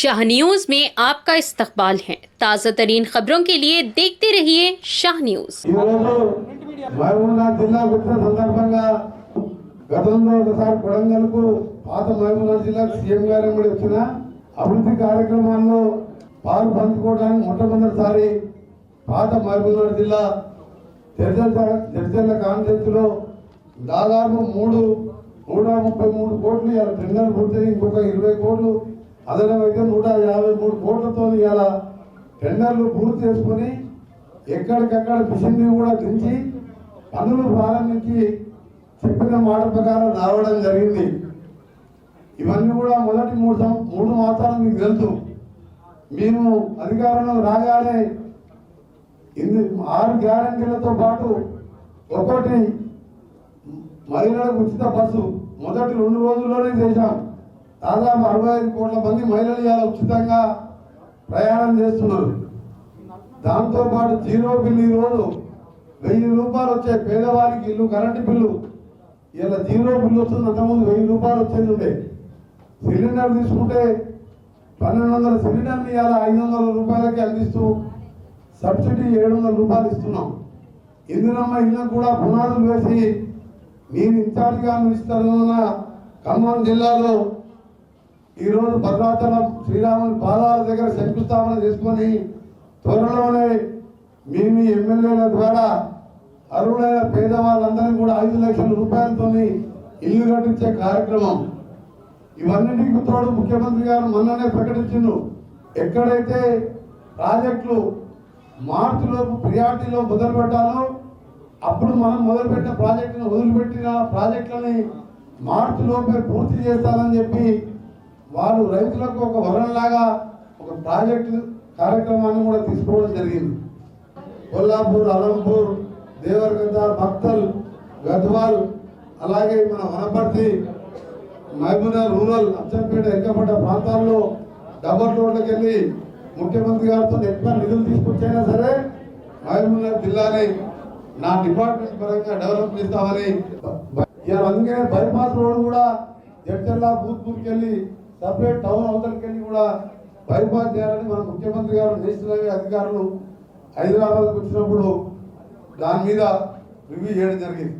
Shah news में आपका इस्तकबाल है। ताज़ा तरीन खबरों के लिए देखते रहिए शाह न्यूज। గతంలో ఒకసారి కొడంగల్కు పాత మహబూబ్నగర్ జిల్లాకు సీఎం గారు వచ్చిన అభివృద్ధి కార్యక్రమాల్లో పాలు పంచుకోవడానికి మొట్టమొదటిసారి పాత మహబూబ్నగర్ జిల్లా జడ్చర్ల కాన్స్టిట్యూన్సీలో దాదాపు 133 కోట్లు ఇవాళ టెండర్ పూర్తయి ఇంకొక 20 కోట్లు అదనమైతే 153 కోట్లతో ఇవాళ టెండర్లు పూర్తి చేసుకుని ఎక్కడికక్కడ మిషన్లు కూడా దించి పనులు ప్రారంభించి చెప్పిన మాట ప్రకారం రావడం జరిగింది। ఇవన్నీ కూడా మొదటి 3 మాసాలు మీకు తెలుసు। మేము అధికారంలో రాగానే 6 గ్యారెంటీలతో పాటు ఒకటి మహిళలకు ఉచిత బస్సు మొదటి 2 రోజుల్లోనే చేశాం। దాదాపు 65 కోట్ల మంది మహిళలు ఇలా ఉచితంగా ప్రయాణం చేస్తున్నారు। దాంతోపాటు జీరో బిల్లు ఈరోజు 1000 రూపాయలు వచ్చే పేదవారికి ఇల్లు కరెంటు బిల్లు ఇలా జీరో బిల్లు వస్తుంది। అంతకుముందు 1000 రూపాయలు వచ్చేది ఉండే। సిలిండర్ తీసుకుంటే 1200 సిలిండర్ని ఇలా 500 రూపాయలకి అందిస్తూ సబ్సిడీ 700 రూపాయలు ఇస్తున్నాం। ఇందిరమ్మ ఇళ్ళకు కూడా పునాదులు వేసి నేను ఇన్ఛార్జిగా మినిస్టర్గా ఖమ్మం జిల్లాలో ఈరోజు భద్రాచలం శ్రీరాముని పాదాల దగ్గర శంకుస్థాపన చేసుకొని త్వరలోనే మీ ఎమ్మెల్యేల ద్వారా అర్హులైన పేదవాళ్ళందరినీ కూడా 5 లక్షల రూపాయలతో ఇల్లు కట్టించే కార్యక్రమం। ఇవన్నిటికి తోడు ముఖ్యమంత్రి గారు మొన్ననే ప్రకటించిండు, ఎక్కడైతే ప్రాజెక్టులు మార్చిలోపు ప్రియారిటీలో మొదలు పెట్టాలో అప్పుడు మనం మొదలుపెట్టిన ప్రాజెక్టును వదిలిపెట్టిన ప్రాజెక్టులని మార్చిలోపే పూర్తి చేస్తారని చెప్పి వాళ్ళు రైతులకు ఒక వరంలాగా ఒక ప్రాజెక్టు కార్యక్రమాన్ని కూడా తీసుకోవడం జరిగింది। కొల్లాపూర్, అలంపూర్, దేవరగద్ద, భక్తల్, గద్వాల్, అలాగే మన వనపర్తి, మహబూబ్నగర్ రూరల్, అచ్చంపేట, ఎక్కపడ్డ ప్రాంతాల్లో డబల్ రోడ్లకు వెళ్ళి ముఖ్యమంత్రి గారితో ఎక్కువ నిధులు తీసుకొచ్చైనా సరే మహబూబ్నగర్ జిల్లాని నా డిపార్ట్మెంట్ పరంగా డెవలప్ చేస్తామని అందుకనే బైపాస్ రోడ్ కూడా జడ్చర్ల భూత్పూర్కి వెళ్ళి సపరేట్ టౌన్ అవతలకి వెళ్ళి కూడా బైపాస్ చేయాలని మన ముఖ్యమంత్రి గారు నేషనల్ హైవే అధికారులు హైదరాబాద్కి వచ్చినప్పుడు దాని మీద రివ్యూ చేయడం జరిగింది।